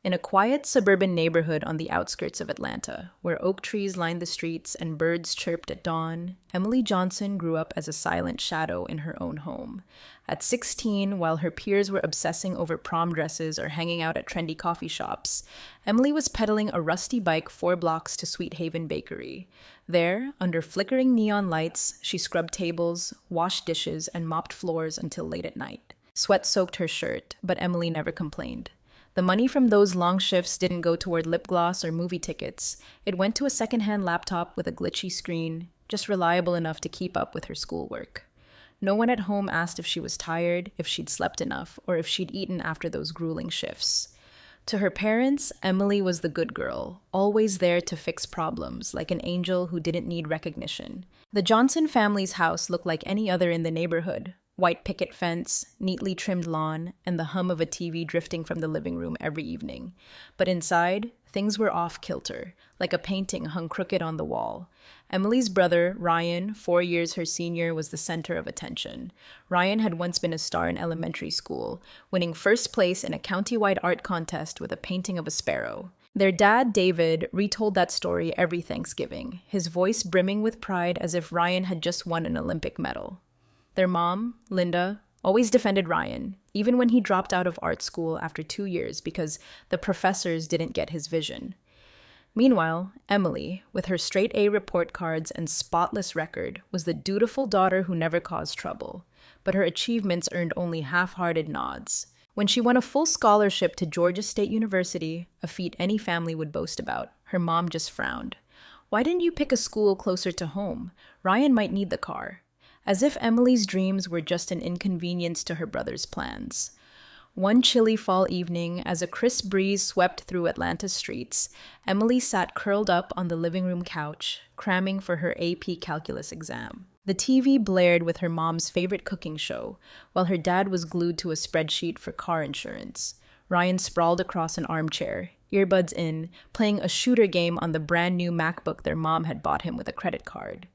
In a quiet suburban neighborhood on the outskirts of Atlanta, where oak trees lined the streets and birds chirped at dawn, Emily Johnson grew up as a silent shadow in her own home. At 16, while her peers were obsessing over prom dresses or hanging out at trendy coffee shops, Emily was pedaling a rusty bike 4 blocks to Sweet Haven Bakery. There, under flickering neon lights, she scrubbed tables, washed dishes, and mopped floors until late at night. Sweat soaked her shirt, but Emily never complained. The money from those long shifts didn't go toward lip gloss or movie tickets. It went to a secondhand laptop with a glitchy screen, just reliable enough to keep up with her schoolwork. No one at home asked if she was tired, if she'd slept enough, or if she'd eaten after those grueling shifts. To her parents, Emily was the good girl, always there to fix problems, like an angel who didn't need recognition. The Johnson family's house looked like any other in the neighborhood. White picket fence, neatly trimmed lawn, and the hum of a TV drifting from the living room every evening. But inside, things were off-kilter, like a painting hung crooked on the wall. Emily's brother, Ryan, 4 years her senior, was the center of attention. Ryan had once been a star in elementary school, winning first place in a county-wide art contest with a painting of a sparrow. Their dad, David, retold that story every Thanksgiving, his voice brimming with pride as if Ryan had just won an Olympic medal. Their mom, Linda, always defended Ryan, even when he dropped out of art school after 2 years because the professors didn't get his vision. Meanwhile, Emily, with her straight-A report cards and spotless record, was the dutiful daughter who never caused trouble, but her achievements earned only half-hearted nods. When she won a full scholarship to Georgia State University, a feat any family would boast about, her mom just frowned. "Why didn't you pick a school closer to home? Ryan might need the car." As if Emily's dreams were just an inconvenience to her brother's plans. One chilly fall evening, as a crisp breeze swept through Atlanta's streets, Emily sat curled up on the living room couch, cramming for her AP Calculus exam. The TV blared with her mom's favorite cooking show, while her dad was glued to a spreadsheet for car insurance. Ryan sprawled across an armchair, earbuds in, playing a shooter game on the brand new MacBook their mom had bought him with a credit card.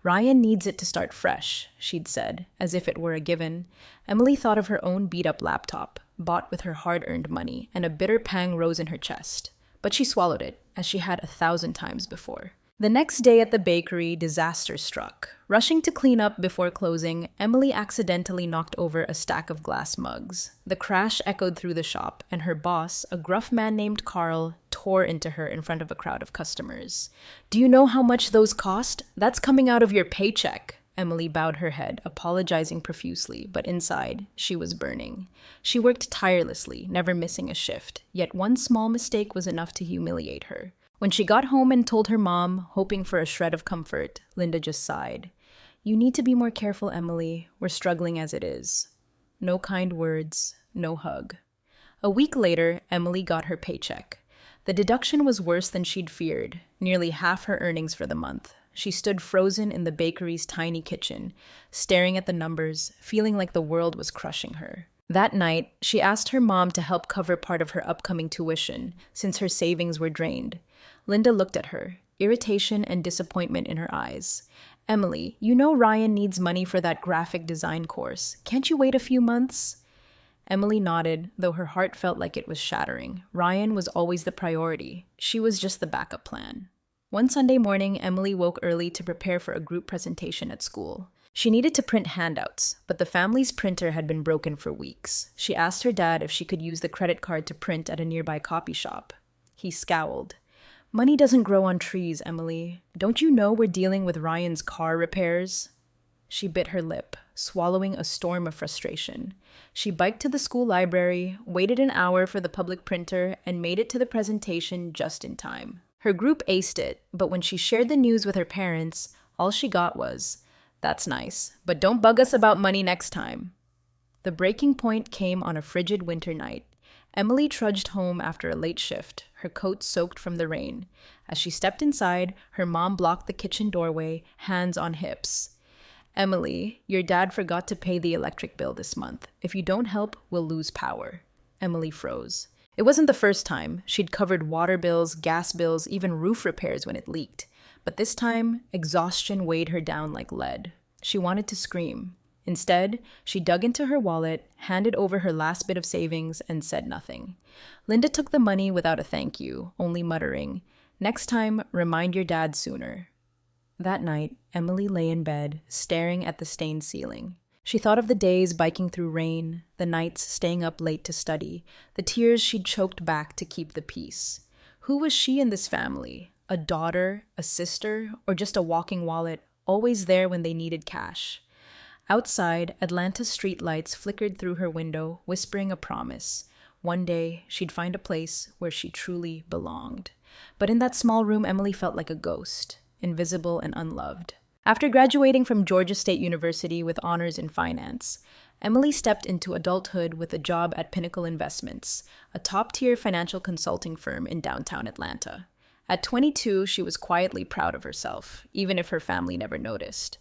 "Ryan needs it to start fresh," she'd said, as if it were a given. Emily thought of her own beat-up laptop, bought with her hard-earned money, and a bitter pang rose in her chest. But she swallowed it, as she had 1,000 times before. The next day at the bakery, disaster struck. Rushing to clean up before closing, Emily accidentally knocked over a stack of glass mugs. The crash echoed through the shop, and her boss, a gruff man named Carl, tore into her in front of a crowd of customers. "Do you know how much those cost? That's coming out of your paycheck." Emily bowed her head, apologizing profusely, but inside, she was burning. She worked tirelessly, never missing a shift, yet one small mistake was enough to humiliate her. When she got home and told her mom, hoping for a shred of comfort, Linda just sighed. "You need to be more careful, Emily. We're struggling as it is." No kind words, no hug. A week later, Emily got her paycheck. The deduction was worse than she'd feared, nearly half her earnings for the month. She stood frozen in the bakery's tiny kitchen, staring at the numbers, feeling like the world was crushing her. That night, she asked her mom to help cover part of her upcoming tuition, since her savings were drained. Linda looked at her, irritation and disappointment in her eyes. "Emily, you know Ryan needs money for that graphic design course. Can't you wait a few months?" Emily nodded, though her heart felt like it was shattering. Ryan was always the priority. She was just the backup plan. One Sunday morning, Emily woke early to prepare for a group presentation at school. She needed to print handouts, but the family's printer had been broken for weeks. She asked her dad if she could use the credit card to print at a nearby copy shop. He scowled. "Money doesn't grow on trees, Emily. Don't you know we're dealing with Ryan's car repairs?" She bit her lip, swallowing a storm of frustration. She biked to the school library, waited an hour for the public printer, and made it to the presentation just in time. Her group aced it, but when she shared the news with her parents, all she got was, "That's nice, but don't bug us about money next time." The breaking point came on a frigid winter night. Emily trudged home after a late shift, her coat soaked from the rain. As she stepped inside, her mom blocked the kitchen doorway, hands on hips. "Emily, your dad forgot to pay the electric bill this month. If you don't help, we'll lose power." Emily froze. It wasn't the first time. She'd covered water bills, gas bills, even roof repairs when it leaked. But this time, exhaustion weighed her down like lead. She wanted to scream. Instead, she dug into her wallet, handed over her last bit of savings, and said nothing. Linda took the money without a thank you, only muttering, "Next time, remind your dad sooner." That night, Emily lay in bed, staring at the stained ceiling. She thought of the days biking through rain, the nights staying up late to study, the tears she'd choked back to keep the peace. Who was she in this family? A daughter, a sister, or just a walking wallet, always there when they needed cash? Outside, Atlanta's streetlights flickered through her window, whispering a promise. One day, she'd find a place where she truly belonged. But in that small room, Emily felt like a ghost, invisible and unloved. After graduating from Georgia State University with honors in finance, Emily stepped into adulthood with a job at Pinnacle Investments, a top-tier financial consulting firm in downtown Atlanta. At 22, she was quietly proud of herself, even if her family never noticed.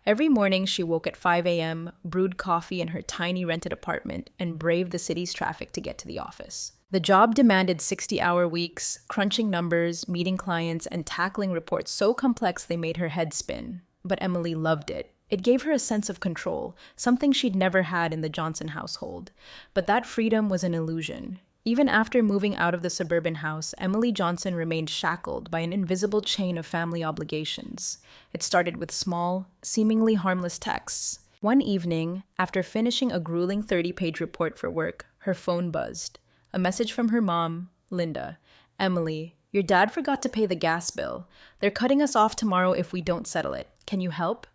Every morning, she woke at 5 a.m., brewed coffee in her tiny rented apartment, and braved the city's traffic to get to the office. The job demanded 60-hour weeks, crunching numbers, meeting clients, and tackling reports so complex they made her head spin. But Emily loved it. It gave her a sense of control, something she'd never had in the Johnson household. But that freedom was an illusion. Even after moving out of the suburban house, Emily Johnson remained shackled by an invisible chain of family obligations. It started with small, seemingly harmless texts. One evening, after finishing a grueling 30-page report for work, her phone buzzed. A message from her mom, Linda. "Emily, your dad forgot to pay the gas bill. They're cutting us off tomorrow if we don't settle it. Can you help?"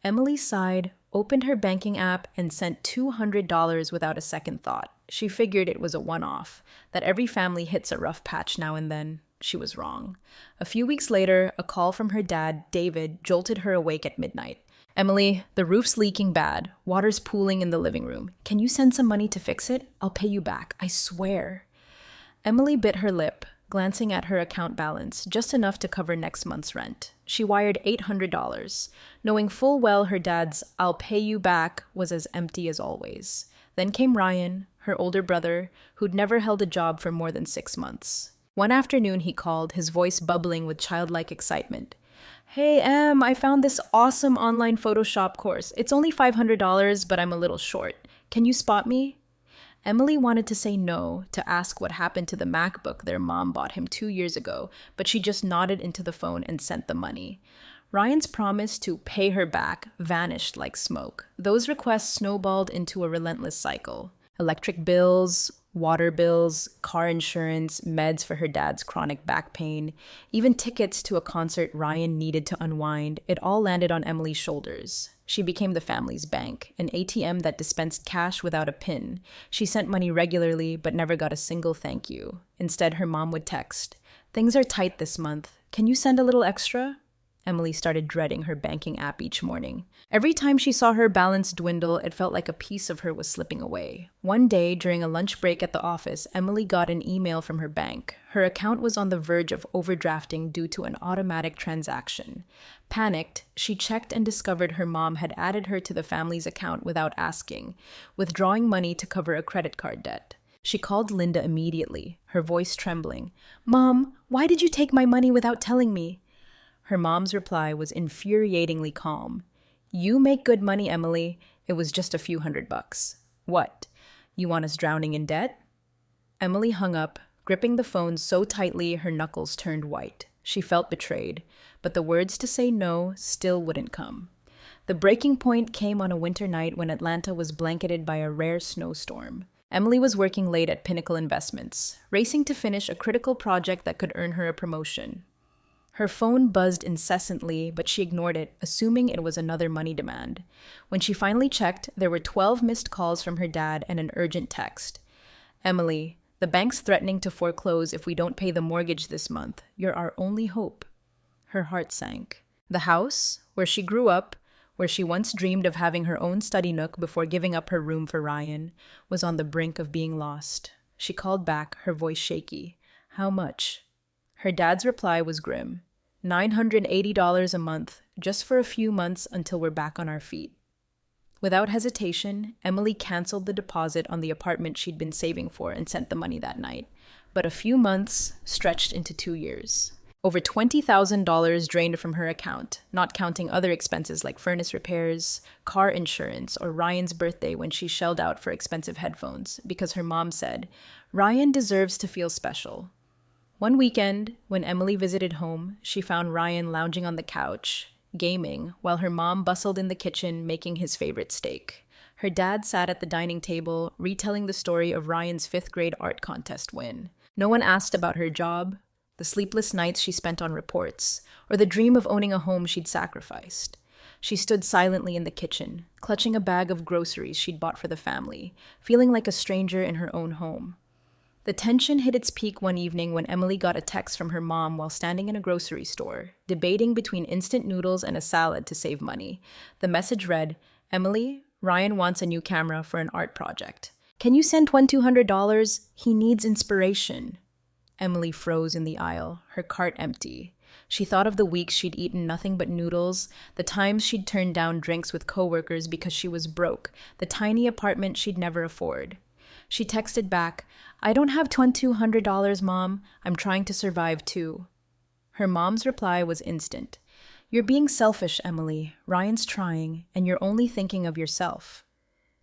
Emily sighed, opened her banking app, and sent $200 without a second thought. She figured it was a one-off, that every family hits a rough patch now and then. She was wrong. A few weeks later, a call from her dad, David, jolted her awake at midnight. "Emily, the roof's leaking bad. Water's pooling in the living room. Can you send some money to fix it? I'll pay you back, I swear." Emily bit her lip, glancing at her account balance, just enough to cover next month's rent. She wired $800, knowing full well her dad's "I'll pay you back" was as empty as always. Then came Ryan, her older brother, who'd never held a job for more than 6 months. One afternoon he called, his voice bubbling with childlike excitement. "Hey, Em, I found this awesome online Photoshop course. It's only $500, but I'm a little short. Can you spot me?" Emily wanted to say no, to ask what happened to the MacBook their mom bought him 2 years ago, but she just nodded into the phone and sent the money. Ryan's promise to pay her back vanished like smoke. Those requests snowballed into a relentless cycle. Electric bills, water bills, car insurance, meds for her dad's chronic back pain, even tickets to a concert Ryan needed to unwind, it all landed on Emily's shoulders. She became the family's bank, an ATM that dispensed cash without a PIN. She sent money regularly, but never got a single thank you. Instead, her mom would text, "Things are tight this month. Can you send a little extra?" Emily started dreading her banking app each morning. Every time she saw her balance dwindle, it felt like a piece of her was slipping away. One day, during a lunch break at the office, Emily got an email from her bank. Her account was on the verge of overdrafting due to an automatic transaction. Panicked, she checked and discovered her mom had added her to the family's account without asking, withdrawing money to cover a credit card debt. She called Linda immediately, her voice trembling. "Mom, why did you take my money without telling me?" Her mom's reply was infuriatingly calm. "You make good money, Emily. It was just a few $100. What? You want us drowning in debt?" Emily hung up, gripping the phone so tightly her knuckles turned white. She felt betrayed, but the words to say no still wouldn't come. The breaking point came on a winter night when Atlanta was blanketed by a rare snowstorm. Emily was working late at Pinnacle Investments, racing to finish a critical project that could earn her a promotion. Her phone buzzed incessantly, but she ignored it, assuming it was another money demand. When she finally checked, there were 12 missed calls from her dad and an urgent text. "Emily, the bank's threatening to foreclose if we don't pay the mortgage this month. You're our only hope." Her heart sank. The house, where she grew up, where she once dreamed of having her own study nook before giving up her room for Ryan, was on the brink of being lost. She called back, her voice shaky. "How much?" Her dad's reply was grim. $980 a month, just for a few months until we're back on our feet. Without hesitation, Emily canceled the deposit on the apartment she'd been saving for and sent the money that night. But a few months stretched into 2 years. Over $20,000 drained from her account, not counting other expenses like furnace repairs, car insurance, or Ryan's birthday when she shelled out for expensive headphones because her mom said, "Ryan deserves to feel special." One weekend, when Emily visited home, she found Ryan lounging on the couch, gaming, while her mom bustled in the kitchen making his favorite steak. Her dad sat at the dining table, retelling the story of Ryan's fifth-grade art contest win. No one asked about her job, the sleepless nights she spent on reports, or the dream of owning a home she'd sacrificed. She stood silently in the kitchen, clutching a bag of groceries she'd bought for the family, feeling like a stranger in her own home. The tension hit its peak one evening when Emily got a text from her mom while standing in a grocery store, debating between instant noodles and a salad to save money. The message read, "Emily, Ryan wants a new camera for an art project. Can you send $200? He needs inspiration." Emily froze in the aisle, her cart empty. She thought of the weeks she'd eaten nothing but noodles, the times she'd turned down drinks with coworkers because she was broke, the tiny apartment she'd never afford. She texted back, "I don't have $2,200, Mom. I'm trying to survive too." Her mom's reply was instant. "You're being selfish, Emily. Ryan's trying, and you're only thinking of yourself."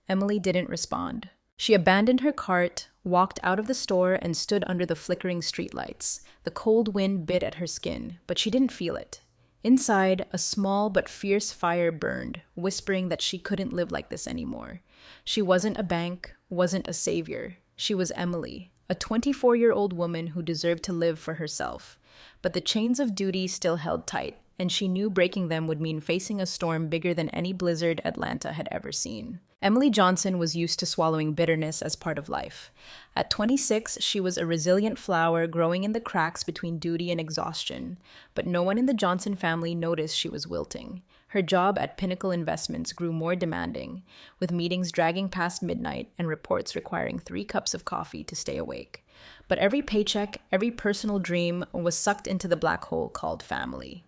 Emily didn't respond. She abandoned her cart, walked out of the store, and stood under the flickering streetlights. The cold wind bit at her skin, but she didn't feel it. Inside, a small but fierce fire burned, whispering that she couldn't live like this anymore. She wasn't a bank, wasn't a savior. She was Emily, a 24-year-old woman who deserved to live for herself. But the chains of duty still held tight, and she knew breaking them would mean facing a storm bigger than any blizzard Atlanta had ever seen. Emily Johnson was used to swallowing bitterness as part of life. At 26, she was a resilient flower growing in the cracks between duty and exhaustion, but no one in the Johnson family noticed she was wilting. Her job at Pinnacle Investments grew more demanding, with meetings dragging past midnight and reports requiring 3 cups of coffee to stay awake. But every paycheck, every personal dream was sucked into the black hole called family.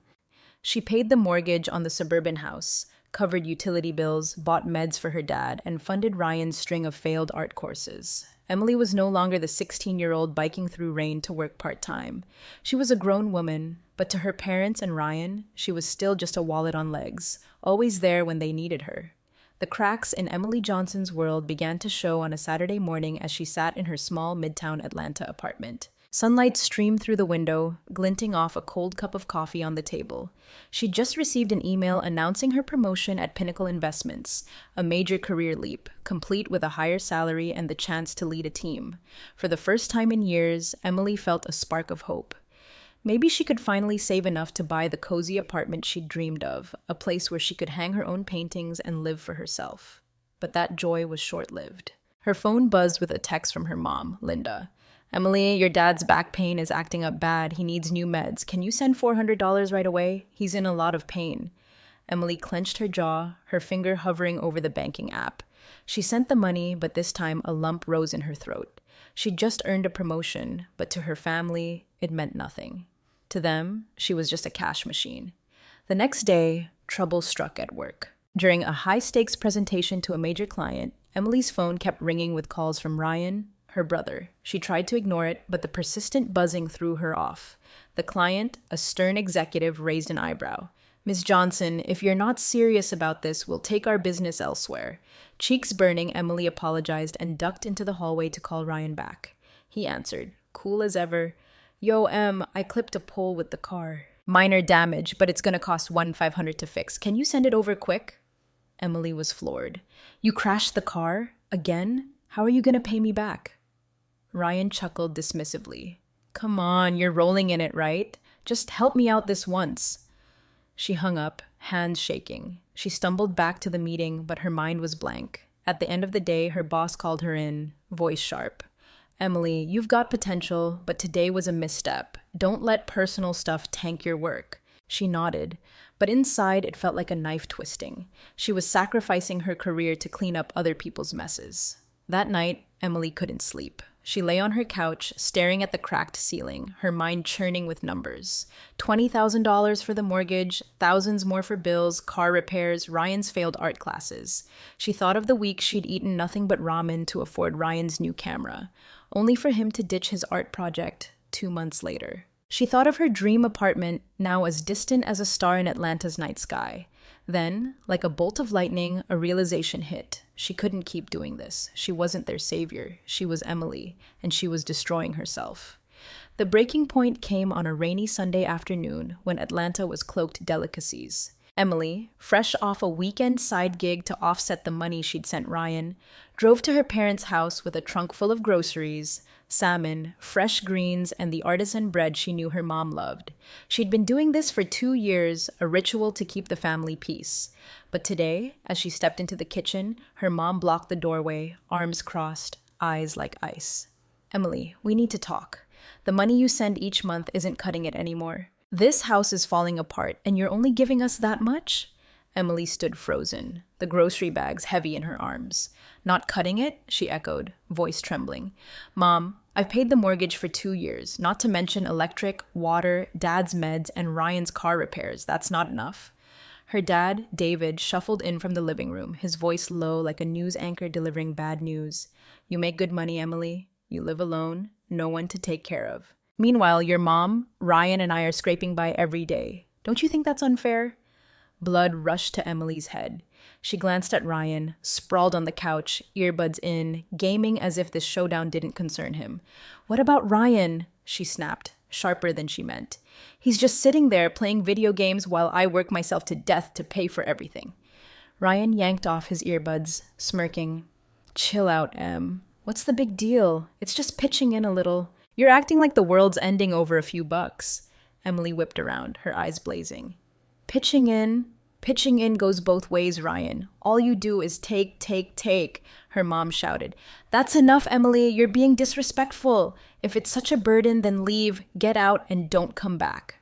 She paid the mortgage on the suburban house, covered utility bills, bought meds for her dad, and funded Ryan's string of failed art courses. Emily was no longer the 16-year-old biking through rain to work part-time. She was a grown woman, but to her parents and Ryan, she was still just a wallet on legs, always there when they needed her. The cracks in Emily Johnson's world began to show on a Saturday morning as she sat in her small Midtown Atlanta apartment. Sunlight streamed through the window, glinting off a cold cup of coffee on the table. She'd just received an email announcing her promotion at Pinnacle Investments, a major career leap, complete with a higher salary and the chance to lead a team. For the first time in years, Emily felt a spark of hope. Maybe she could finally save enough to buy the cozy apartment she'd dreamed of, a place where she could hang her own paintings and live for herself. But that joy was short-lived. Her phone buzzed with a text from her mom, Linda. "Emily, your dad's back pain is acting up bad. He needs new meds. Can you send $400 right away? He's in a lot of pain." Emily clenched her jaw, her finger hovering over the banking app. She sent the money, but this time a lump rose in her throat. She'd just earned a promotion, but to her family, it meant nothing. To them, she was just a cash machine. The next day, trouble struck at work. During a high-stakes presentation to a major client, Emily's phone kept ringing with calls from Ryan, her brother. She tried to ignore it, but the persistent buzzing threw her off. The client, a stern executive, raised an eyebrow. "Ms. Johnson, if you're not serious about this, we'll take our business elsewhere." Cheeks burning, Emily apologized and ducked into the hallway to call Ryan back. He answered, cool as ever. "Yo, Em, I clipped a pole with the car. Minor damage, but it's gonna cost $1,500 to fix. Can you send it over quick?" Emily was floored. "You crashed the car? Again? How are you gonna pay me back?" Ryan chuckled dismissively. "Come on, you're rolling in it, right? Just help me out this once." She hung up, hands shaking. She stumbled back to the meeting, but her mind was blank. At the end of the day, her boss called her in, voice sharp. "Emily, you've got potential, but today was a misstep. Don't let personal stuff tank your work." She nodded, but inside it felt like a knife twisting. She was sacrificing her career to clean up other people's messes. That night, Emily couldn't sleep. She lay on her couch, staring at the cracked ceiling, her mind churning with numbers. $20,000 for the mortgage, thousands more for bills, car repairs, Ryan's failed art classes. She thought of the week she'd eaten nothing but ramen to afford Ryan's new camera, only for him to ditch his art project 2 months later. She thought of her dream apartment, now as distant as a star in Atlanta's night sky. Then, like a bolt of lightning, a realization hit. She couldn't keep doing this. She wasn't their savior. She was Emily, and she was destroying herself. The breaking point came on a rainy Sunday afternoon when Atlanta was cloaked delicacies. Emily, fresh off a weekend side gig to offset the money she'd sent Ryan, drove to her parents' house with a trunk full of groceries, salmon, fresh greens, and the artisan bread she knew her mom loved. She'd been doing this for 2 years, a ritual to keep the family peace. But today, as she stepped into the kitchen, her mom blocked the doorway, arms crossed, eyes like ice. "Emily, we need to talk. The money you send each month isn't cutting it anymore. This house is falling apart, and you're only giving us that much?" Emily stood frozen, the grocery bags heavy in her arms. "Not cutting it?" she echoed, voice trembling. "Mom, I've paid the mortgage for 2 years, not to mention electric, water, Dad's meds, and Ryan's car repairs. That's not enough." Her dad, David, shuffled in from the living room, his voice low like a news anchor delivering bad news. "You make good money, Emily. You live alone, no one to take care of. Meanwhile, your mom, Ryan, and I are scraping by every day. Don't you think that's unfair?" Blood rushed to Emily's head. She glanced at Ryan, sprawled on the couch, earbuds in, gaming as if this showdown didn't concern him. "What about Ryan?" she snapped, sharper than she meant. "He's just sitting there playing video games while I work myself to death to pay for everything." Ryan yanked off his earbuds, smirking. "Chill out, Em. What's the big deal? It's just pitching in a little. You're acting like the world's ending over a few bucks." Emily whipped around, her eyes blazing. Pitching in goes both ways, Ryan. All you do is take, her mom shouted. "That's enough, Emily. You're being disrespectful. If it's such a burden, then leave, get out, and don't come back."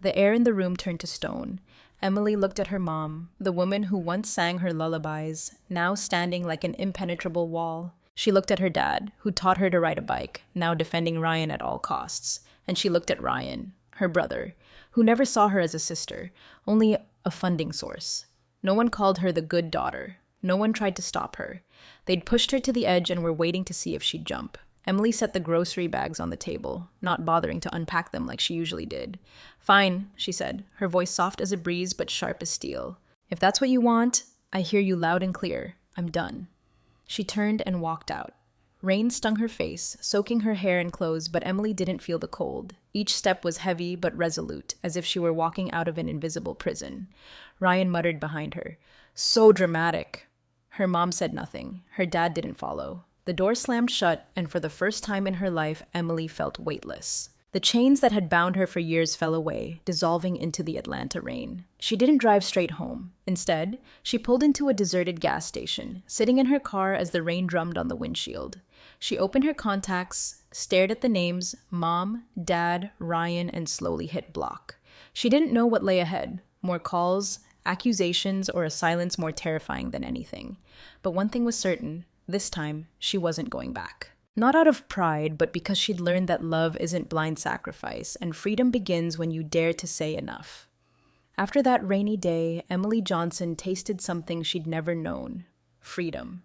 The air in the room turned to stone. Emily looked at her mom, the woman who once sang her lullabies, now standing like an impenetrable wall. She looked at her dad, who taught her to ride a bike, now defending Ryan at all costs. And she looked at Ryan, her brother, who never saw her as a sister, only a funding source. No one called her the good daughter. No one tried to stop her. They'd pushed her to the edge and were waiting to see if she'd jump. Emily set the grocery bags on the table, not bothering to unpack them like she usually did. "Fine," she said, her voice soft as a breeze but sharp as steel. "If that's what you want, I hear you loud and clear. I'm done." She turned and walked out. Rain stung her face, soaking her hair and clothes, but Emily didn't feel the cold. Each step was heavy but resolute, as if she were walking out of an invisible prison. Ryan muttered behind her, "So dramatic." Her mom said nothing. Her dad didn't follow. The door slammed shut, and for the first time in her life, Emily felt weightless. The chains that had bound her for years fell away, dissolving into the Atlanta rain. She didn't drive straight home. Instead, she pulled into a deserted gas station, sitting in her car as the rain drummed on the windshield. She opened her contacts, stared at the names Mom, Dad, Ryan, and slowly hit block. She didn't know what lay ahead, more calls, accusations, or a silence more terrifying than anything. But one thing was certain, this time, she wasn't going back. Not out of pride, but because she'd learned that love isn't blind sacrifice, and freedom begins when you dare to say enough. After that rainy day, Emily Johnson tasted something she'd never known: freedom.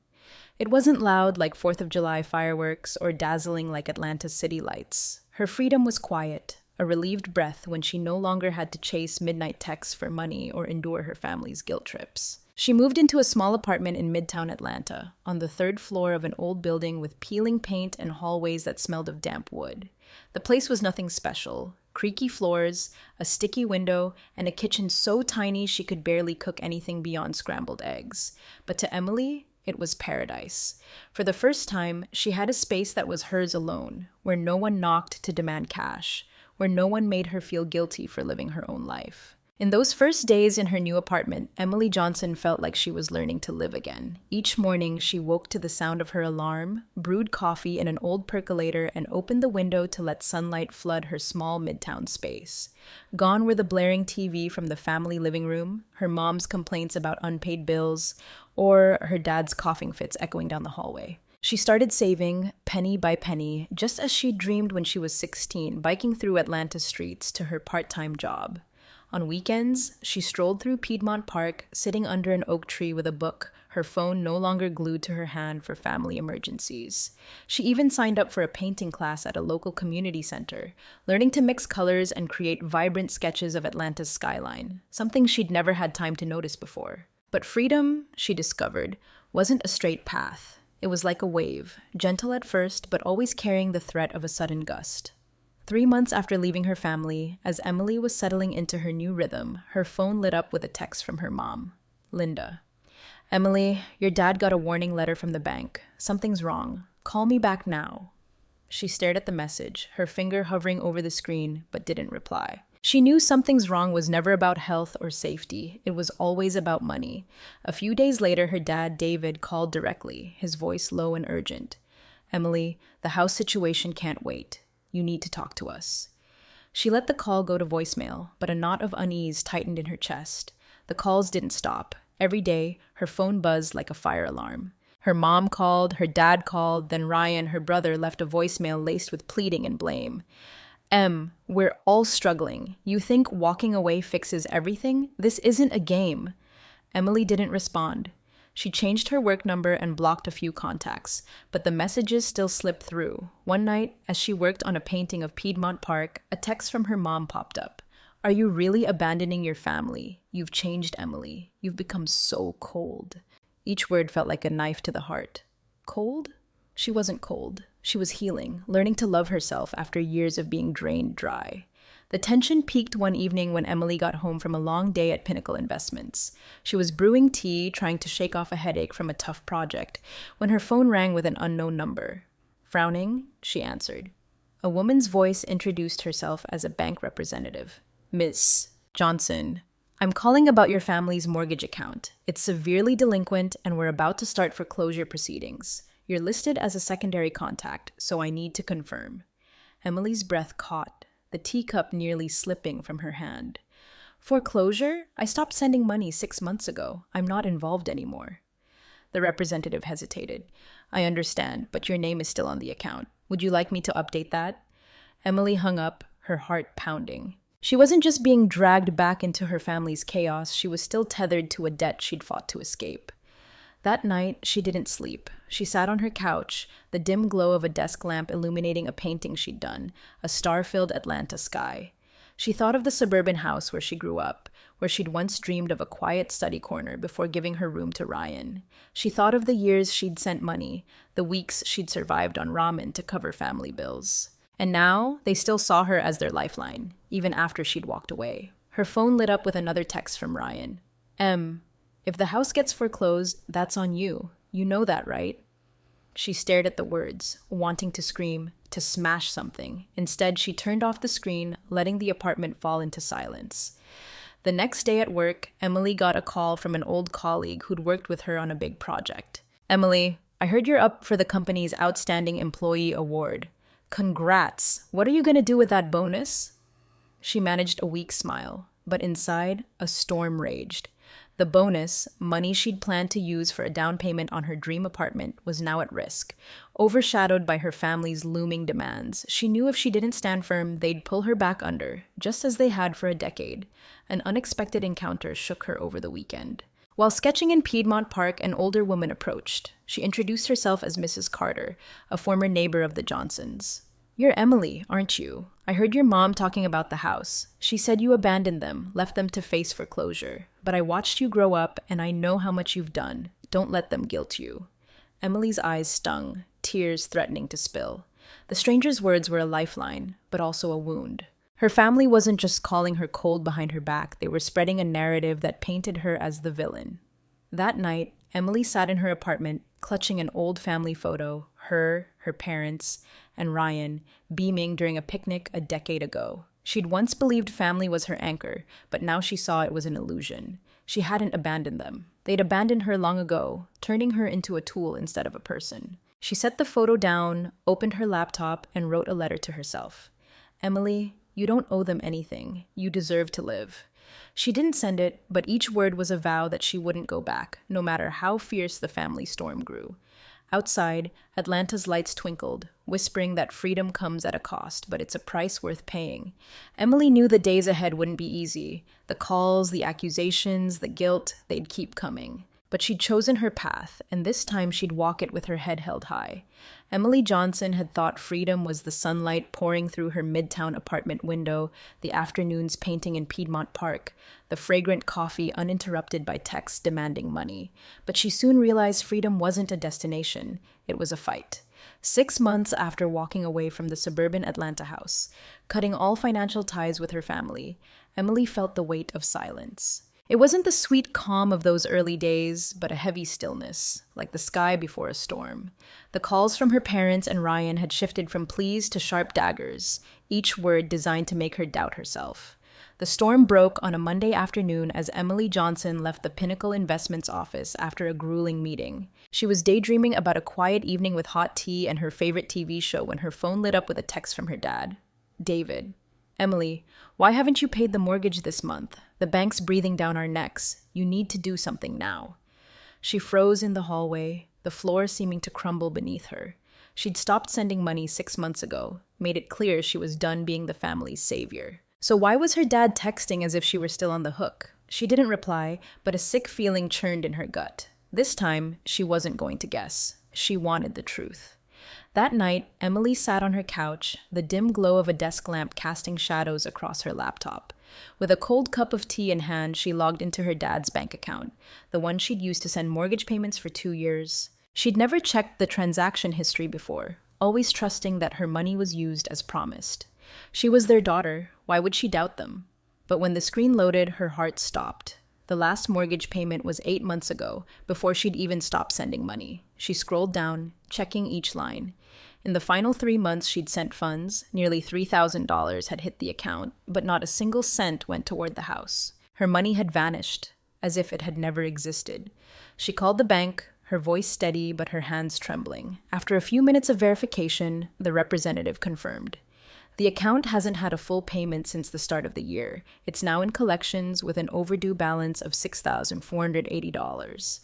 It wasn't loud like 4th of July fireworks or dazzling like Atlanta's city lights. Her freedom was quiet, a relieved breath when she no longer had to chase midnight texts for money or endure her family's guilt trips. She moved into a small apartment in Midtown Atlanta, on the 3rd floor of an old building with peeling paint and hallways that smelled of damp wood. The place was nothing special. Creaky floors, a sticky window, and a kitchen so tiny she could barely cook anything beyond scrambled eggs. But to Emily, it was paradise. For the first time, she had a space that was hers alone, where no one knocked to demand cash, where no one made her feel guilty for living her own life. In those first days in her new apartment, Emily Johnson felt like she was learning to live again. Each morning, she woke to the sound of her alarm, brewed coffee in an old percolator, and opened the window to let sunlight flood her small midtown space. Gone were the blaring TV from the family living room, her mom's complaints about unpaid bills, or her dad's coughing fits echoing down the hallway. She started saving, penny by penny, just as she dreamed when she was 16, biking through Atlanta's streets to her part-time job. On weekends, she strolled through Piedmont Park, sitting under an oak tree with a book, her phone no longer glued to her hand for family emergencies. She even signed up for a painting class at a local community center, learning to mix colors and create vibrant sketches of Atlanta's skyline, something she'd never had time to notice before. But freedom, she discovered, wasn't a straight path. It was like a wave, gentle at first, but always carrying the threat of a sudden gust. 3 months after leaving her family, as Emily was settling into her new rhythm, her phone lit up with a text from her mom, Linda. "Emily, your dad got a warning letter from the bank. Something's wrong. Call me back now." She stared at the message, her finger hovering over the screen, but didn't reply. She knew something's wrong was never about health or safety. It was always about money. A few days later, her dad, David, called directly, his voice low and urgent. "Emily, the house situation can't wait. You need to talk to us." She let the call go to voicemail, but a knot of unease tightened in her chest. The calls didn't stop. Every day, her phone buzzed like a fire alarm. Her mom called, her dad called, then Ryan, her brother, left a voicemail laced with pleading and blame. We're all struggling. You think walking away fixes everything? This isn't a game." Emily didn't respond. She changed her work number and blocked a few contacts, but the messages still slipped through. One night, as she worked on a painting of Piedmont Park, a text from her mom popped up. "Are you really abandoning your family? You've changed, Emily. You've become so cold." Each word felt like a knife to the heart. Cold? She wasn't cold. She was healing, learning to love herself after years of being drained dry. The tension peaked one evening when Emily got home from a long day at Pinnacle Investments. She was brewing tea, trying to shake off a headache from a tough project, when her phone rang with an unknown number. Frowning, she answered. A woman's voice introduced herself as a bank representative. "Miss Johnson, I'm calling about your family's mortgage account. It's severely delinquent and we're about to start foreclosure proceedings. You're listed as a secondary contact, so I need to confirm." Emily's breath caught, the teacup nearly slipping from her hand. "Foreclosure? I stopped sending money 6 months ago. I'm not involved anymore." The representative hesitated. "I understand, but your name is still on the account. Would you like me to update that?" Emily hung up, her heart pounding. She wasn't just being dragged back into her family's chaos, she was still tethered to a debt she'd fought to escape. That night, she didn't sleep. She sat on her couch, the dim glow of a desk lamp illuminating a painting she'd done, a star-filled Atlanta sky. She thought of the suburban house where she grew up, where she'd once dreamed of a quiet study corner before giving her room to Ryan. She thought of the years she'd sent money, the weeks she'd survived on ramen to cover family bills. And now, they still saw her as their lifeline, even after she'd walked away. Her phone lit up with another text from Ryan. If the house gets foreclosed, that's on you. You know that, right?" She stared at the words, wanting to scream, to smash something. Instead, she turned off the screen, letting the apartment fall into silence. The next day at work, Emily got a call from an old colleague who'd worked with her on a big project. "Emily, I heard you're up for the company's Outstanding Employee Award. Congrats! What are you going to do with that bonus?" She managed a weak smile, but inside, a storm raged. The bonus, money she'd planned to use for a down payment on her dream apartment, was now at risk. Overshadowed by her family's looming demands, she knew if she didn't stand firm, they'd pull her back under, just as they had for a decade. An unexpected encounter shook her over the weekend. While sketching in Piedmont Park, an older woman approached. She introduced herself as Mrs. Carter, a former neighbor of the Johnsons. "You're Emily, aren't you? I heard your mom talking about the house. She said you abandoned them, left them to face foreclosure. But I watched you grow up, and I know how much you've done. Don't let them guilt you." Emily's eyes stung, tears threatening to spill. The stranger's words were a lifeline, but also a wound. Her family wasn't just calling her cold behind her back, they were spreading a narrative that painted her as the villain. That night, Emily sat in her apartment, clutching an old family photo, her parents, and Ryan, beaming during a picnic a decade ago. She'd once believed family was her anchor, but now she saw it was an illusion. She hadn't abandoned them. They'd abandoned her long ago, turning her into a tool instead of a person. She set the photo down, opened her laptop, and wrote a letter to herself. "Emily, you don't owe them anything. You deserve to live." She didn't send it, but each word was a vow that she wouldn't go back, no matter how fierce the family storm grew. Outside, Atlanta's lights twinkled, whispering that freedom comes at a cost, but it's a price worth paying. Emily knew the days ahead wouldn't be easy. The calls, the accusations, the guilt, they'd keep coming. But she'd chosen her path, and this time she'd walk it with her head held high. Emily Johnson had thought freedom was the sunlight pouring through her midtown apartment window, the afternoons painting in Piedmont Park, the fragrant coffee uninterrupted by texts demanding money. But she soon realized freedom wasn't a destination, it was a fight. 6 months after walking away from the suburban Atlanta house, cutting all financial ties with her family, Emily felt the weight of silence. It wasn't the sweet calm of those early days, but a heavy stillness, like the sky before a storm. The calls from her parents and Ryan had shifted from pleas to sharp daggers, each word designed to make her doubt herself. The storm broke on a Monday afternoon as Emily Johnson left the Pinnacle Investments office after a grueling meeting. She was daydreaming about a quiet evening with hot tea and her favorite TV show when her phone lit up with a text from her dad. David. Emily, why haven't you paid the mortgage this month? The bank's breathing down our necks. You need to do something now. She froze in the hallway, the floor seeming to crumble beneath her. She'd stopped sending money 6 months ago, made it clear she was done being the family's savior. So why was her dad texting as if she were still on the hook? She didn't reply, but a sick feeling churned in her gut. This time, she wasn't going to guess. She wanted the truth. That night, Emily sat on her couch, the dim glow of a desk lamp casting shadows across her laptop. With a cold cup of tea in hand, she logged into her dad's bank account, the one she'd used to send mortgage payments for 2 years. She'd never checked the transaction history before, always trusting that her money was used as promised. She was their daughter. Why would she doubt them? But when the screen loaded, her heart stopped. The last mortgage payment was 8 months ago, before she'd even stopped sending money. She scrolled down, checking each line. In the final 3 months she'd sent funds, nearly $3,000 had hit the account, but not a single cent went toward the house. Her money had vanished, as if it had never existed. She called the bank, her voice steady but her hands trembling. After a few minutes of verification, the representative confirmed. The account hasn't had a full payment since the start of the year. It's now in collections with an overdue balance of $6,480.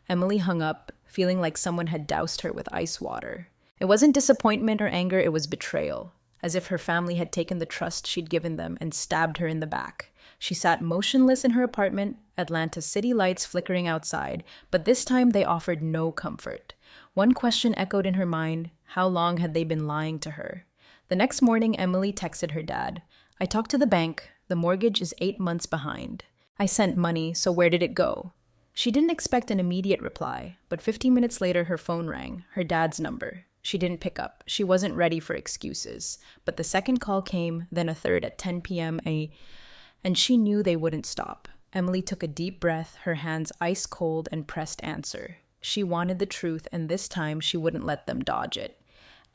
Emily hung up, feeling like someone had doused her with ice water. It wasn't disappointment or anger, it was betrayal, as if her family had taken the trust she'd given them and stabbed her in the back. She sat motionless in her apartment, Atlanta's city lights flickering outside, but this time they offered no comfort. One question echoed in her mind: how long had they been lying to her? The next morning, Emily texted her dad. I talked to the bank. The mortgage is 8 months behind. I sent money, so where did it go? She didn't expect an immediate reply, but 15 minutes later her phone rang, her dad's number. She didn't pick up. She wasn't ready for excuses. But the second call came, then a third at 10 p.m. And she knew they wouldn't stop. Emily took a deep breath, her hands ice cold, and pressed answer. She wanted the truth, and this time she wouldn't let them dodge it.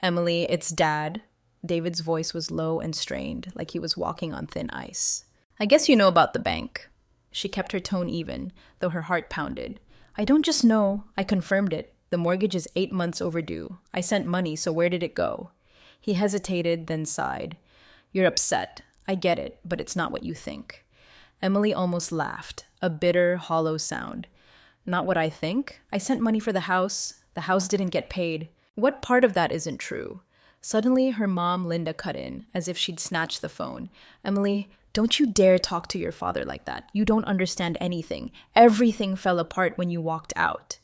Emily, it's Dad. David's voice was low and strained, like he was walking on thin ice. I guess you know about the bank. She kept her tone even, though her heart pounded. I don't just know. I confirmed it. The mortgage is 8 months overdue. I sent money, so where did it go? He hesitated, then sighed. You're upset. I get it, but it's not what you think. Emily almost laughed, a bitter, hollow sound. Not what I think? I sent money for the house. The house didn't get paid. What part of that isn't true? Suddenly, her mom, Linda, cut in, as if she'd snatched the phone. Emily, don't you dare talk to your father like that. You don't understand anything. Everything fell apart when you walked out.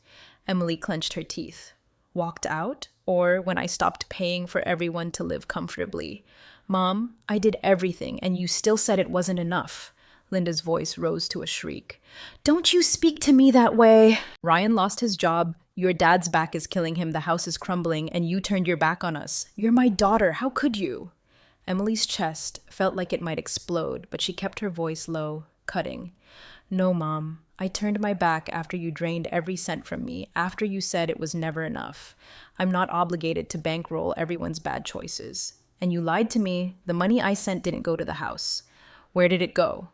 Emily clenched her teeth. Walked out? Or when I stopped paying for everyone to live comfortably? Mom, I did everything, and you still said it wasn't enough. Linda's voice rose to a shriek. Don't you speak to me that way. Ryan lost his job. Your dad's back is killing him. The house is crumbling, and you turned your back on us. You're my daughter. How could you? Emily's chest felt like it might explode, but she kept her voice low, cutting. No, Mom. I turned my back after you drained every cent from me, after you said it was never enough. I'm not obligated to bankroll everyone's bad choices. And you lied to me. The money I sent didn't go to the house. Where did it go?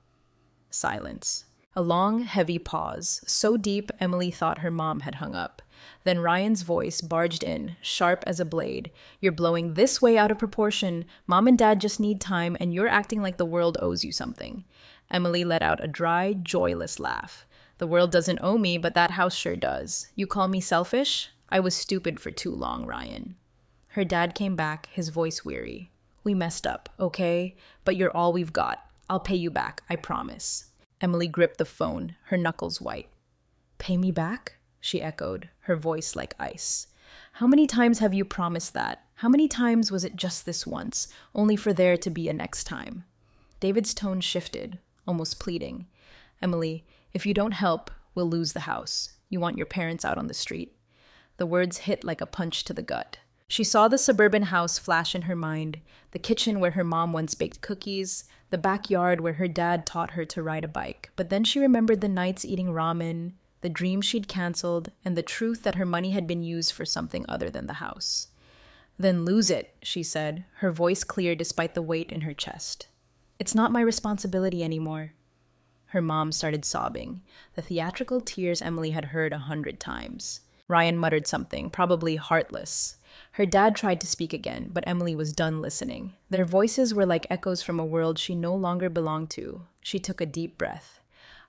Silence. A long, heavy pause, so deep Emily thought her mom had hung up. Then Ryan's voice barged in, sharp as a blade. You're blowing this way out of proportion. Mom and Dad just need time, and you're acting like the world owes you something. Emily let out a dry, joyless laugh. The world doesn't owe me, but that house sure does. You call me selfish? I was stupid for too long, Ryan. Her dad came back, his voice weary. We messed up, okay? But you're all we've got. I'll pay you back, I promise. Emily gripped the phone, her knuckles white. Pay me back? She echoed, her voice like ice. How many times have you promised that? How many times was it just this once, only for there to be a next time? David's tone shifted, almost pleading. Emily, if you don't help, we'll lose the house. You want your parents out on the street. The words hit like a punch to the gut. She saw the suburban house flash in her mind, the kitchen where her mom once baked cookies, the backyard where her dad taught her to ride a bike. But then she remembered the nights eating ramen, the dreams she'd canceled, and the truth that her money had been used for something other than the house. Then lose it, she said, her voice clear despite the weight in her chest. It's not my responsibility anymore. Her mom started sobbing, the theatrical tears Emily had heard 100 times. Ryan muttered something, probably heartless. Her dad tried to speak again, but Emily was done listening. Their voices were like echoes from a world she no longer belonged to. She took a deep breath.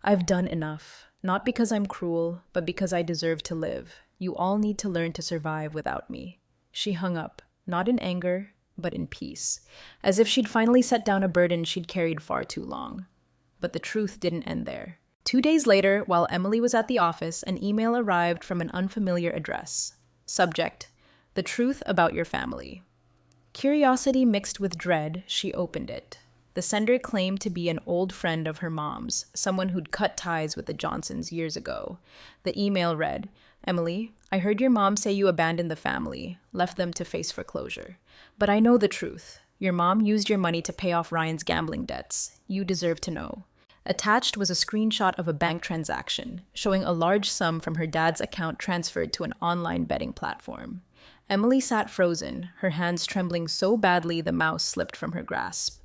I've done enough. Not because I'm cruel, but because I deserve to live. You all need to learn to survive without me. She hung up, not in anger, but in peace, as if she'd finally set down a burden she'd carried far too long. But the truth didn't end there. 2 days later, while Emily was at the office, an email arrived from an unfamiliar address. Subject: The truth about your family. Curiosity mixed with dread, she opened it. The sender claimed to be an old friend of her mom's, someone who'd cut ties with the Johnsons years ago. The email read, Emily, I heard your mom say you abandoned the family, left them to face foreclosure. But I know the truth. Your mom used your money to pay off Ryan's gambling debts. You deserve to know. Attached was a screenshot of a bank transaction, showing a large sum from her dad's account transferred to an online betting platform. Emily sat frozen, her hands trembling so badly the mouse slipped from her grasp.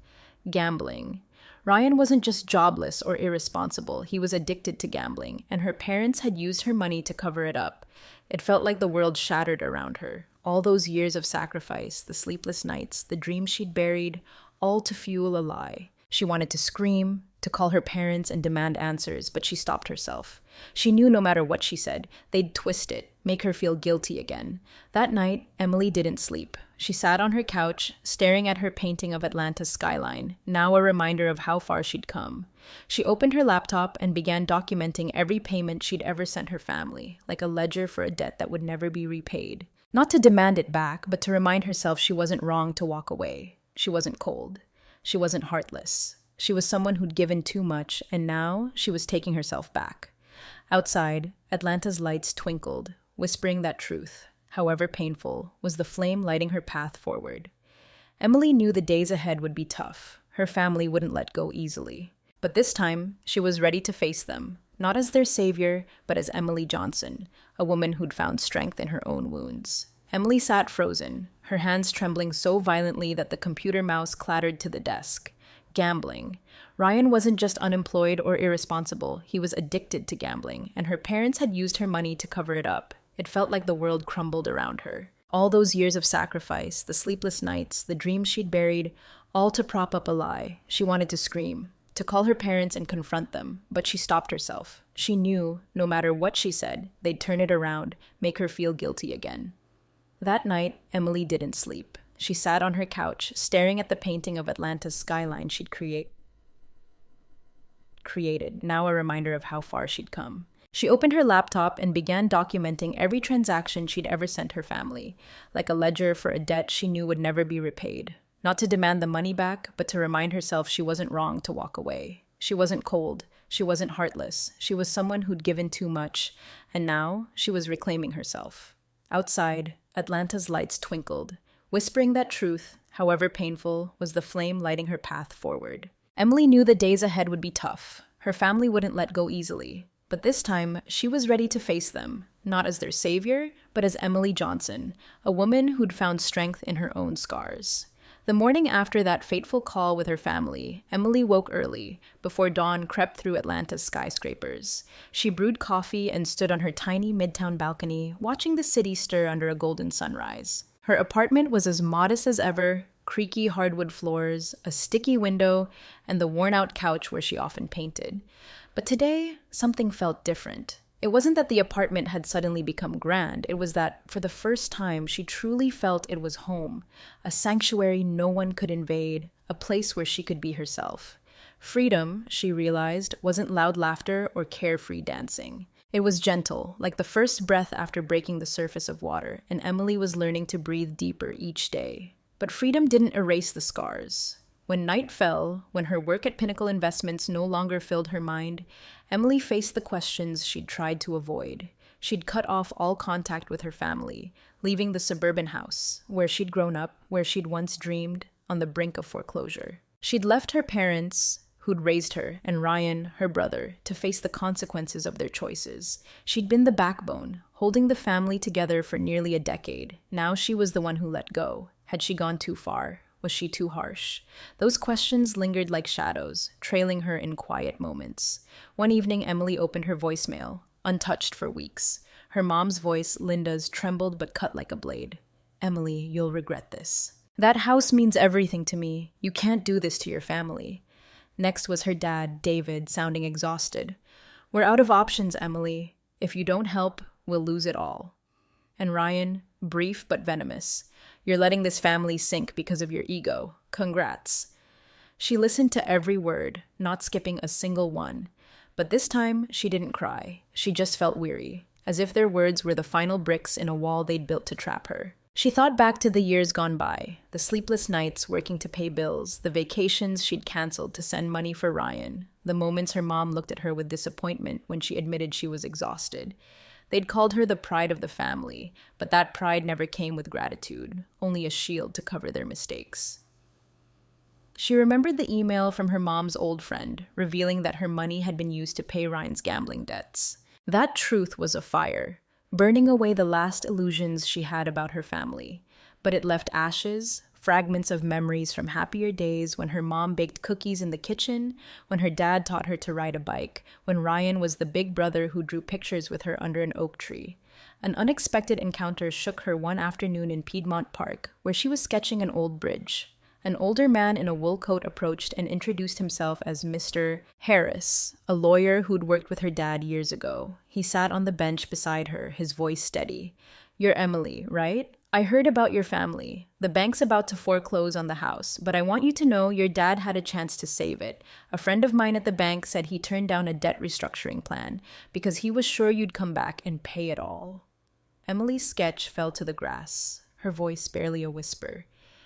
Gambling. Ryan wasn't just jobless or irresponsible, he was addicted to gambling, and her parents had used her money to cover it up. It felt like the world shattered around her. All those years of sacrifice, the sleepless nights, the dreams she'd buried, all to fuel a lie. She wanted to scream, to call her parents and demand answers, but she stopped herself. She knew no matter what she said, they'd twist it, make her feel guilty again. That night, Emily didn't sleep. She sat on her couch, staring at her painting of Atlanta's skyline, now a reminder of how far she'd come. She opened her laptop and began documenting every payment she'd ever sent her family, like a ledger for a debt that would never be repaid. Not to demand it back, but to remind herself she wasn't wrong to walk away. She wasn't cold. She wasn't heartless. She was someone who'd given too much, and now she was taking herself back. Outside, Atlanta's lights twinkled, whispering that truth, however painful, was the flame lighting her path forward. Emily knew the days ahead would be tough. Her family wouldn't let go easily. But this time, she was ready to face them, not as their savior, but as Emily Johnson, a woman who'd found strength in her own wounds. Emily sat frozen, her hands trembling so violently that the computer mouse clattered to the desk. Gambling. Ryan wasn't just unemployed or irresponsible, he was addicted to gambling, and her parents had used her money to cover it up. It felt like the world crumbled around her. All those years of sacrifice, the sleepless nights, the dreams she'd buried, all to prop up a lie. She wanted to scream, to call her parents and confront them, but she stopped herself. She knew, no matter what she said, they'd turn it around, make her feel guilty again. That night, Emily didn't sleep. She sat on her couch, staring at the painting of Atlanta's skyline she'd created, now a reminder of how far she'd come. She opened her laptop and began documenting every transaction she'd ever sent her family, like a ledger for a debt she knew would never be repaid. Not to demand the money back, but to remind herself she wasn't wrong to walk away. She wasn't cold. She wasn't heartless. She was someone who'd given too much, and now she was reclaiming herself. Outside, Atlanta's lights twinkled, whispering that truth, however painful, was the flame lighting her path forward. Emily knew the days ahead would be tough. Her family wouldn't let go easily. But this time, she was ready to face them, not as their savior, but as Emily Johnson, a woman who'd found strength in her own scars. The morning after that fateful call with her family, Emily woke early, before dawn crept through Atlanta's skyscrapers. She brewed coffee and stood on her tiny midtown balcony, watching the city stir under a golden sunrise. Her apartment was as modest as ever, creaky hardwood floors, a sticky window, and the worn-out couch where she often painted. But today, something felt different. It wasn't that the apartment had suddenly become grand, it was that, for the first time, she truly felt it was home, a sanctuary no one could invade, a place where she could be herself. Freedom, she realized, wasn't loud laughter or carefree dancing. It was gentle, like the first breath after breaking the surface of water, and Emily was learning to breathe deeper each day. But freedom didn't erase the scars. When night fell, when her work at Pinnacle Investments no longer filled her mind, Emily faced the questions she'd tried to avoid. She'd cut off all contact with her family, leaving the suburban house, where she'd grown up, where she'd once dreamed, on the brink of foreclosure. She'd left her parents, who'd raised her, and Ryan, her brother, to face the consequences of their choices. She'd been the backbone, holding the family together for nearly a decade. Now she was the one who let go. Had she gone too far? Was she too harsh? Those questions lingered like shadows, trailing her in quiet moments. One evening, Emily opened her voicemail, untouched for weeks. Her mom's voice, Linda's, trembled but cut like a blade. "Emily, you'll regret this. That house means everything to me. You can't do this to your family." Next was her dad, David, sounding exhausted. "We're out of options, Emily. If you don't help, we'll lose it all." And Ryan, brief but venomous. "You're letting this family sink because of your ego. Congrats." She listened to every word, not skipping a single one. But this time, she didn't cry. She just felt weary, as if their words were the final bricks in a wall they'd built to trap her. She thought back to the years gone by, the sleepless nights working to pay bills, the vacations she'd canceled to send money for Ryan, the moments her mom looked at her with disappointment when she admitted she was exhausted. They'd called her the pride of the family, but that pride never came with gratitude, only a shield to cover their mistakes. She remembered the email from her mom's old friend, revealing that her money had been used to pay Ryan's gambling debts. That truth was a fire, burning away the last illusions she had about her family. But it left ashes, fragments of memories from happier days when her mom baked cookies in the kitchen, when her dad taught her to ride a bike, when Ryan was the big brother who drew pictures with her under an oak tree. An unexpected encounter shook her one afternoon in Piedmont Park, where she was sketching an old bridge. An older man in a wool coat approached and introduced himself as Mr. Harris, a lawyer who'd worked with her dad years ago. He sat on the bench beside her, his voice steady. "You're Emily, right? I heard about your family. The bank's about to foreclose on the house, but I want you to know your dad had a chance to save it. A friend of mine at the bank said he turned down a debt restructuring plan because he was sure you'd come back and pay it all." Emily's sketch fell to the grass, her voice barely a whisper.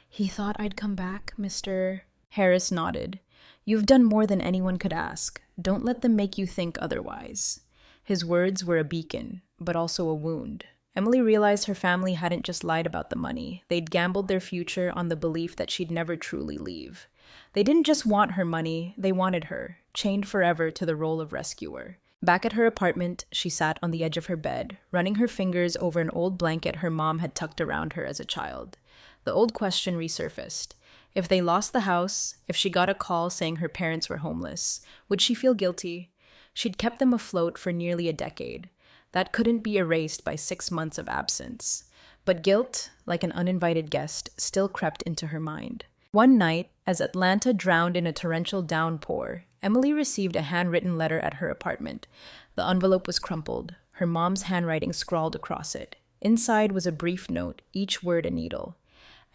"He thought I'd come back, Mr. Harris nodded. "You've done more than anyone could ask. Don't let them make you think otherwise." His words were a beacon, but also a wound. Emily realized her family hadn't just lied about the money. They'd gambled their future on the belief that she'd never truly leave. They didn't just want her money, they wanted her, chained forever to the role of rescuer. Back at her apartment, she sat on the edge of her bed, running her fingers over an old blanket her mom had tucked around her as a child. The old question resurfaced. If they lost the house, if she got a call saying her parents were homeless, would she feel guilty? She'd kept them afloat for nearly a decade. That couldn't be erased by 6 months of absence. But guilt, like an uninvited guest, still crept into her mind. One night, as Atlanta drowned in a torrential downpour, Emily received a handwritten letter at her apartment. The envelope was crumpled, her mom's handwriting scrawled across it. Inside was a brief note, each word a needle.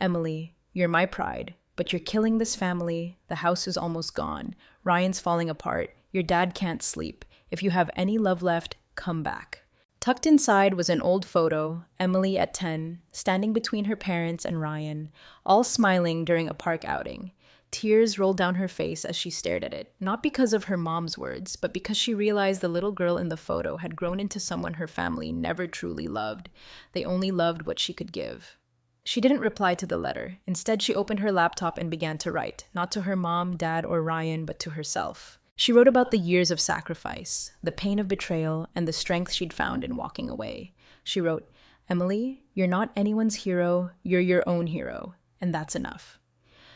"Emily, you're my pride, but you're killing this family. The house is almost gone. Ryan's falling apart. Your dad can't sleep. If you have any love left, come back." Tucked inside was an old photo, Emily at 10, standing between her parents and Ryan, all smiling during a park outing. Tears rolled down her face as she stared at it, not because of her mom's words, but because she realized the little girl in the photo had grown into someone her family never truly loved. They only loved what she could give. She didn't reply to the letter. Instead, she opened her laptop and began to write, not to her mom, dad, or Ryan, but to herself. She wrote about the years of sacrifice, the pain of betrayal, and the strength she'd found in walking away. She wrote, "Emily, you're not anyone's hero, you're your own hero, and that's enough."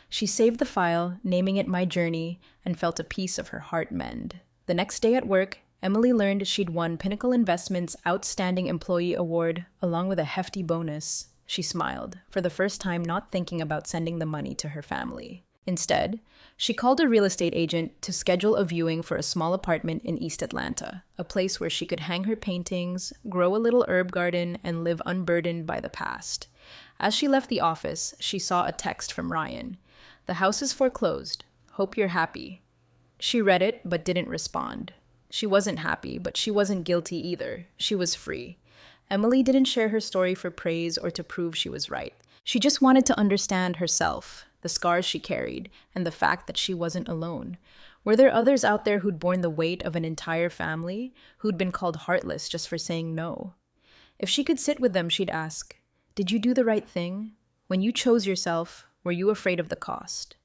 She saved the file, naming it My Journey, and felt a piece of her heart mend. The next day at work, Emily learned she'd won Pinnacle Investments' Outstanding Employee Award, along with a hefty bonus. She smiled, for the first time not thinking about sending the money to her family. Instead, she called a real estate agent to schedule a viewing for a small apartment in East Atlanta, a place where she could hang her paintings, grow a little herb garden, and live unburdened by the past. As she left the office, she saw a text from Ryan. "The house is foreclosed. Hope you're happy." She read it, but didn't respond. She wasn't happy, but she wasn't guilty either. She was free. Emily didn't share her story for praise or to prove she was right. She just wanted to understand herself, the scars she carried, and the fact that she wasn't alone. Were there others out there who'd borne the weight of an entire family, who'd been called heartless just for saying no? If she could sit with them, she'd ask, "Did you do the right thing? When you chose yourself, were you afraid of the cost?"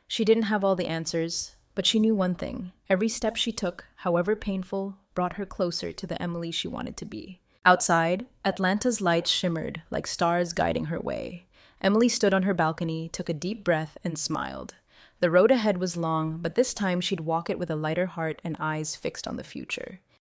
She didn't have all the answers, but she knew one thing. Every step she took, however painful, brought her closer to the Emily she wanted to be. Outside, Atlanta's lights shimmered like stars guiding her way. Emily stood on her balcony, took a deep breath, and smiled. The road ahead was long, but this time she'd walk it with a lighter heart and eyes fixed on the future.